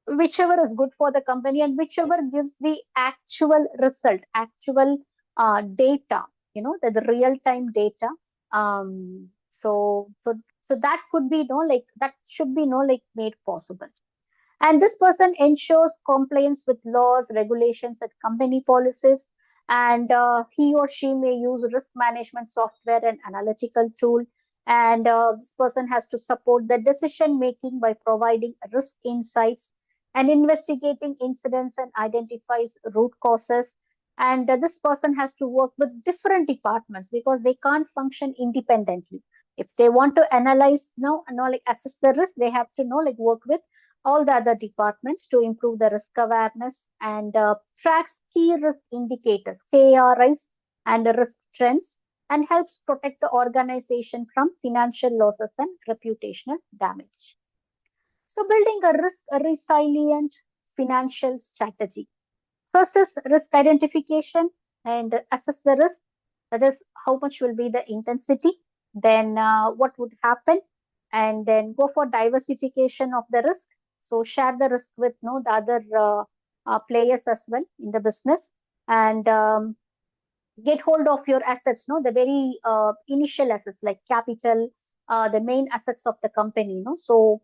whichever is good for the company and whichever gives the actual result, actual data, the real time data. So that could be that should be made possible. And this person ensures compliance with laws, regulations, and company policies. And he or she may use risk management software and analytical tool, And this person has to support the decision making by providing risk insights and investigating incidents and identifies root causes. And this person has to work with different departments because they can't function independently. If they want to analyze, like assess the risk, they have to like work with all the other departments to improve the risk awareness and tracks key risk indicators, KRIs, and the risk trends, and helps protect the organization from financial losses and reputational damage. So, building a risk resilient financial strategy. First is risk identification and assess the risk. That is, how much will be the intensity, then what would happen, and then go for diversification of the risk. So, share the risk with the other players as well in the business, and get hold of your assets, the very initial assets like capital, the main assets of the company, so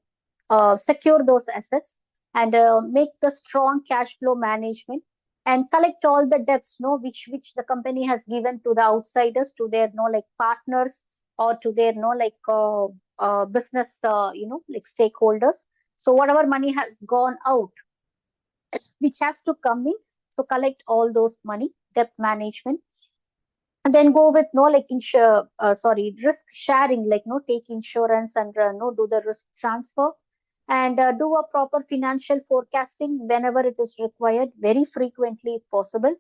secure those assets and make the strong cash flow management and collect all the debts, which the company has given to the outsiders, to their, like partners, or to their, like business, like stakeholders. So whatever money has gone out, which has to come in, so collect all those money, debt management, and then go with like risk sharing, like take insurance and do the risk transfer, and do a proper financial forecasting whenever it is required, very frequently if possible.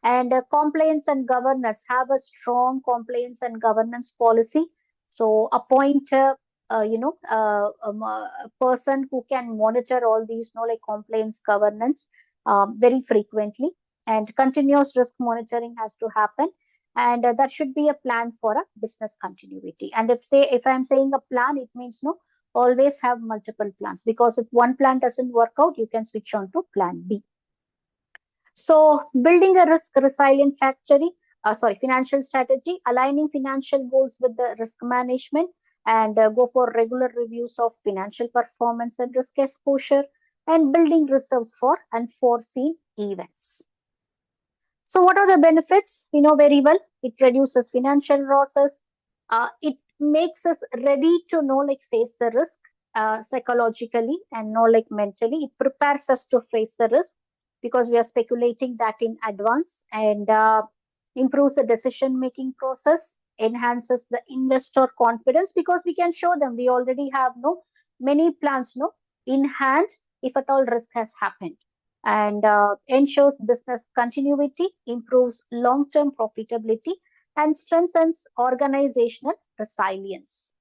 And compliance and governance, have a strong compliance and governance policy. So appoint a person who can monitor all these like compliance governance very frequently, and continuous risk monitoring has to happen. And that should be a plan for a business continuity. And if I'm saying a plan, it means always have multiple plans, because if one plan doesn't work out, you can switch on to plan B. So building a risk resilient financial strategy, aligning financial goals with the risk management, and go for regular reviews of financial performance and risk exposure, and building reserves for unforeseen events. So what are the benefits? We know very well. It reduces financial losses. It makes us ready to like face the risk psychologically and like mentally. It prepares us to face the risk because we are speculating that in advance, and improves the decision making process, enhances the investor confidence because we can show them we already have many plans in hand if at all risk has happened, and ensures business continuity, improves long term profitability, and strengthens organizational resilience.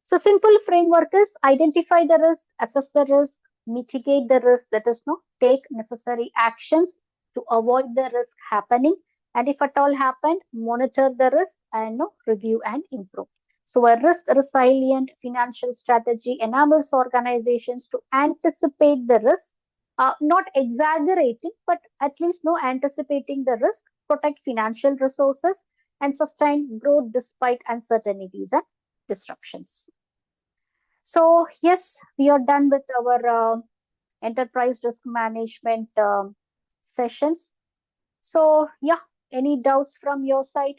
So, simple framework is identify the risk, assess the risk, mitigate the risk, that is, take necessary actions to avoid the risk happening. And if at all happened, monitor the risk and review and improve. So, a risk resilient financial strategy enables organizations to anticipate the risk, not exaggerating, but at least anticipating the risk, protect financial resources, and sustain growth despite uncertainties and disruptions. So, yes, we are done with our enterprise risk management sessions. So, yeah, any doubts from your side?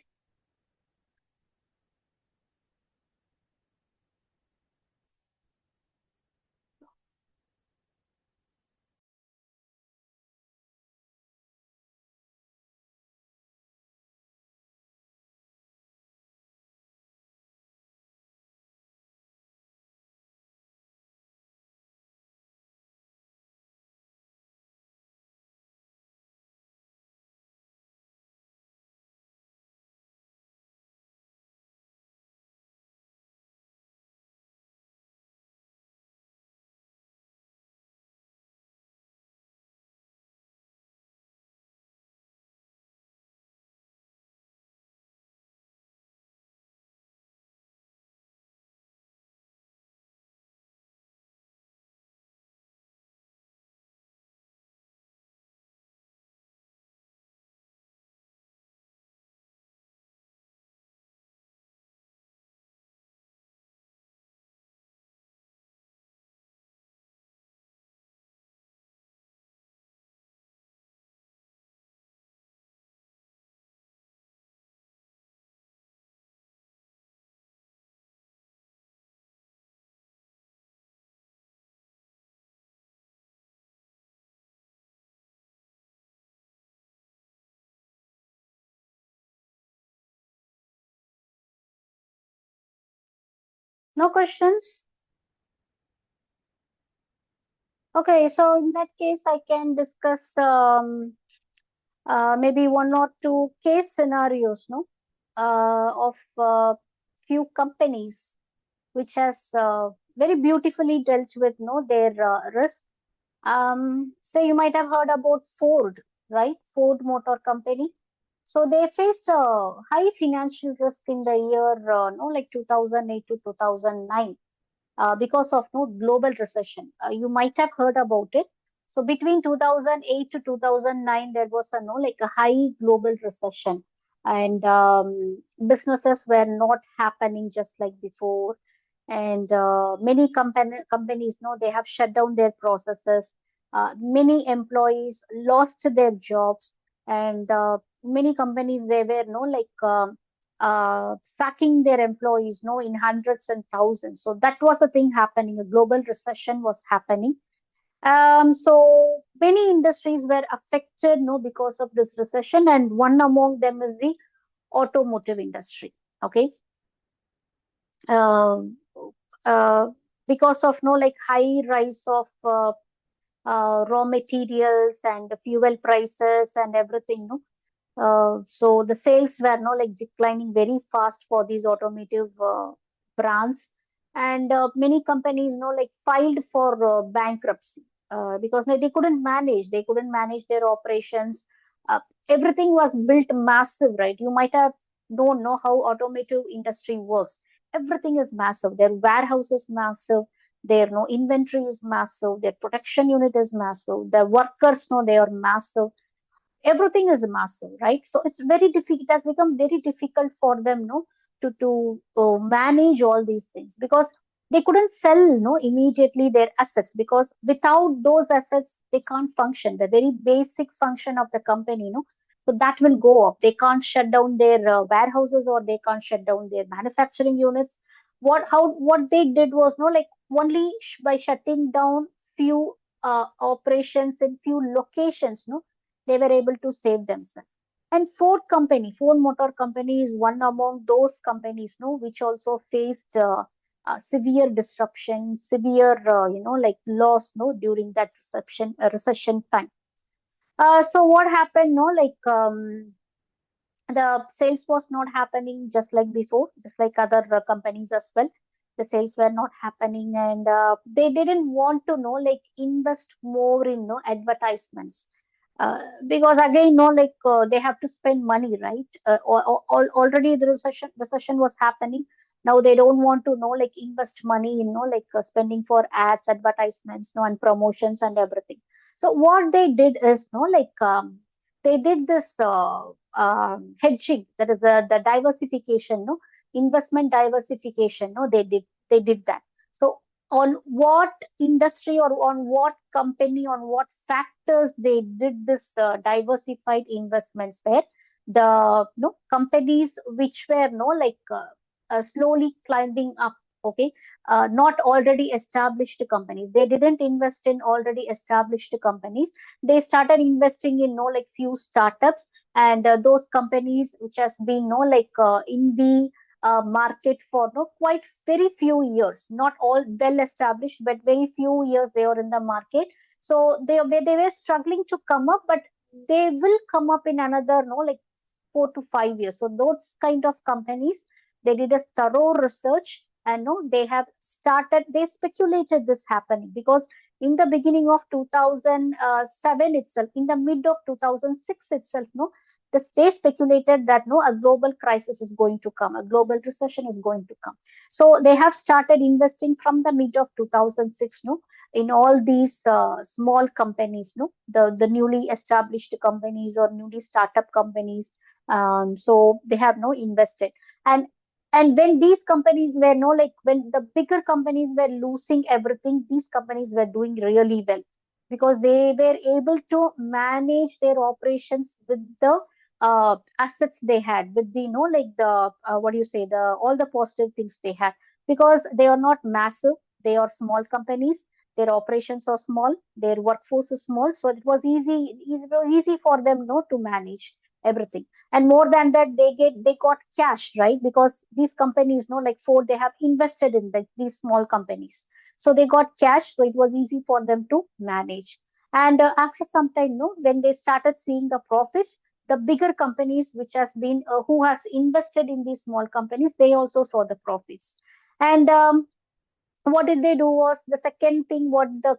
No questions? Okay, so in that case, I can discuss maybe one or two case scenarios, no, of few companies which has very beautifully dealt with, no, their risk. So you might have heard about Ford, right? Ford Motor Company. So they faced a high financial risk in the year, no, like 2008 to 2009, because of no global recession. You might have heard about it. So between 2008 to 2009, there was a no like a high global recession, and businesses were not happening just like before. And many companies, no, they have shut down their processes. Many employees lost their jobs, and many companies they were no like sacking their employees, no, in hundreds and thousands. So that was a thing happening. A global recession was happening. So many industries were affected, no, because of this recession, and one among them is the automotive industry. Okay. Um uh, because of no like high rise of raw materials and fuel prices and everything, no. So the sales were no like declining very fast for these automotive brands, and many companies no like filed for bankruptcy, because no, they couldn't manage their operations. Uh, Everything was built massive, right? You might have don't know how automotive industry works. Everything is massive. Their warehouse is massive. Their no inventory is massive. Their production unit is massive. Their workers no they are massive. Everything is massive, right? So it's very difficult. It has become very difficult for them, no, to manage all these things, because they couldn't sell, no, immediately their assets, because without those assets they can't function. The very basic function of the company, no, so that will go up. They can't shut down their warehouses, or they can't shut down their manufacturing units. What they did was no like only by shutting down few operations in few locations, no, they were able to save themselves. And Ford Motor Company is one among those companies, no, which also faced severe disruption, severe, like loss, no, during that recession time. So what happened, no, like the sales was not happening just like before, just like other companies as well. The sales were not happening, and they didn't want to know like invest more in no advertisements, because again no like they have to spend money, right? Already the recession was happening. Now they don't want to know like invest money in no like spending for ads, advertisements, no, and promotions and everything. So what they did is no like they did this hedging, that is the diversification, no, investment diversification, no, they did that. So on what industry or on what company, on what factors they did this diversified investments, where the no companies which were no like slowly climbing up. Okay. Not already established companies, they didn't invest in already established companies. They started investing in no like few startups, and those companies which has been no like in the market for no quite very few years, not all well established, but very few years they are in the market. So they were struggling to come up, but they will come up in another no like 4 to 5 years. So those kind of companies, they did a thorough research, and no, they have started. They speculated this happening, because in the beginning of 2007 itself, in the mid of 2006 itself, no, they speculated that no, a global crisis is going to come, a global recession is going to come. So they have started investing from the mid of 2006, no, in all these small companies, no, the newly established companies or newly startup companies. So they have no invested, and when these companies were no like when the bigger companies were losing everything, these companies were doing really well, because they were able to manage their operations with the assets they had, with the like the what do you say, the all the positive things they had, because they are not massive, they are small companies, their operations are small, their workforce is small, so it was easy for them to manage. everything. And more than that, they got cash, right? Because these companies, like Ford, they have invested in these small companies, so they got cash, so it was easy for them to manage. And after some time, when they started seeing the profits, the bigger companies which has been who has invested in these small companies, they also saw the profits. And what did they do was, the second thing what the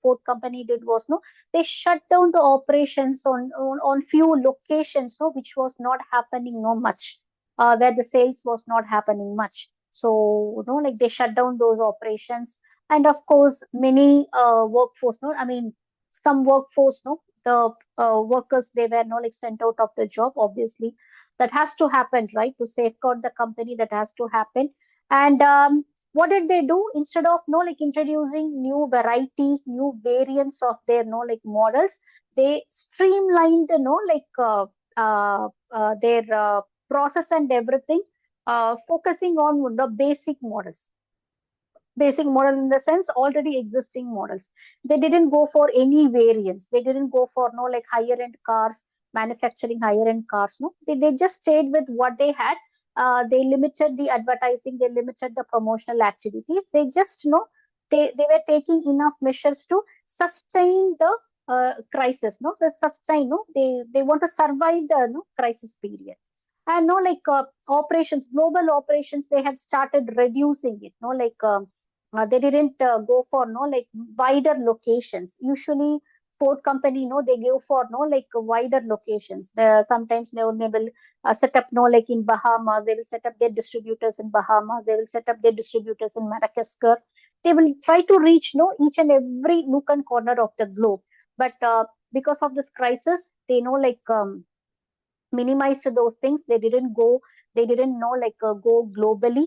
Ford company did was, they shut down the operations on few locations, which was not happening much, where the sales was not happening much. So like they shut down those operations. And of course many workforce, I mean some workforce, the workers, they were like sent out of the job, obviously. That has to happen, right? To safeguard the company, that has to happen. And what did they do? Instead of like introducing new varieties, new variants of their like models, they streamlined their process and everything, focusing on the basic model in the sense already existing models. They didn't go for any variants, they didn't go for like higher end cars, manufacturing higher end cars. They just stayed with what they had. They limited the advertising, they limited the promotional activities. They just they were taking enough measures to sustain the crisis. So sustain, they want to survive the crisis period. And like operations, global operations, they have started reducing it. Like they didn't go for like wider locations. Usually Ford company, they go for like wider locations. Sometimes they will set up like in Bahamas, they will set up their distributors in Bahamas, they will set up their distributors in Madagascar. They will try to reach each and every nook and corner of the globe. But because of this crisis, they like minimized those things. They didn't go globally.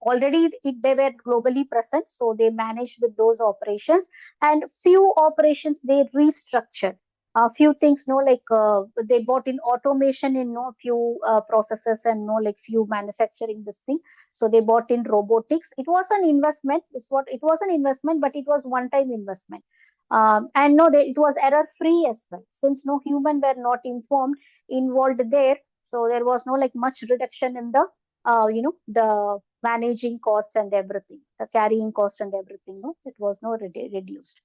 Already they were globally present, so they managed with those operations. And few operations they restructured. A few things, like they bought in automation in few processes, and like few manufacturing this thing. So they bought in robotics. It was an investment. It was an investment, but it was one time investment. And it was error free as well, since no human were not involved there. So there was no like much reduction in the the managing cost and everything, the carrying cost and everything. It was no reduced.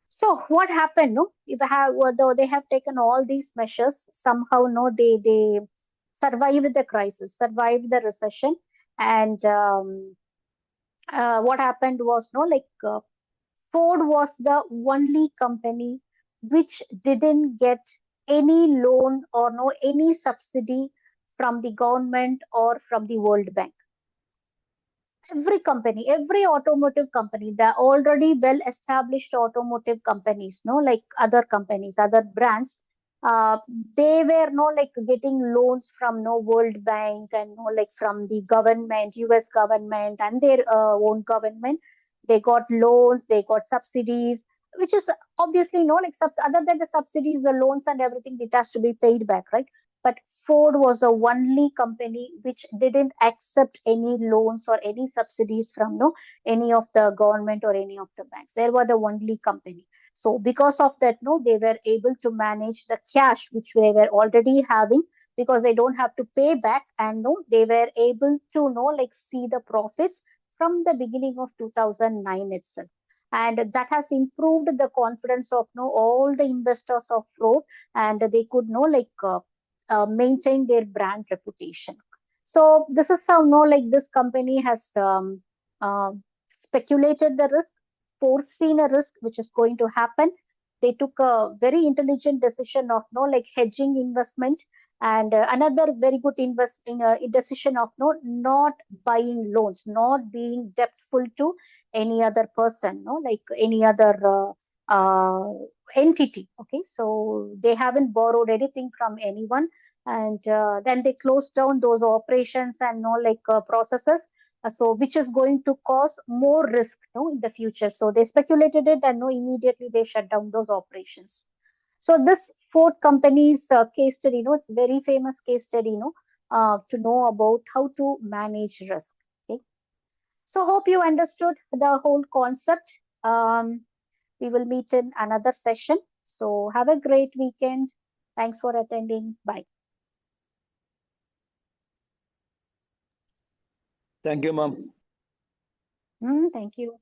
So what happened? If they have, though they have taken all these measures, somehow they survived the crisis, survived the recession. And what happened was, Ford was the only company which didn't get any loan or any subsidy from the government or from the World Bank. Every company, every automotive company, the already well established automotive companies, like other companies, other brands, uh, they were like getting loans from World Bank, and like from the government, US government, and their own government. They got loans, they got subsidies, which is obviously like other than the subsidies, the loans and everything, it has to be paid back, right? But Ford was the only company which didn't accept any loans or any subsidies from any of the government or any of the banks. They were the only company. So because of that, they were able to manage the cash which they were already having, because they don't have to pay back. And they were able to like see the profits from the beginning of 2009 itself. And that has improved the confidence of all the investors of Ford, and they could maintain their brand reputation. So this is how like this company has uh, speculated the risk, foreseen a risk which is going to happen. They took a very intelligent decision of like hedging investment. And another very good investing decision of not buying loans, not being debtful to any other person, like any other uh, entity. Okay, so they haven't borrowed anything from anyone. And then they closed down those operations and processes, so which is going to cause more risk in the future. So they speculated it, and immediately they shut down those operations. So this Ford company's case study, it's a very famous case study, to know about how to manage risk. Okay, so hope you understood the whole concept. We will meet in another session. So have a great weekend. Thanks for attending. Bye. Thank you, ma'am. Thank you.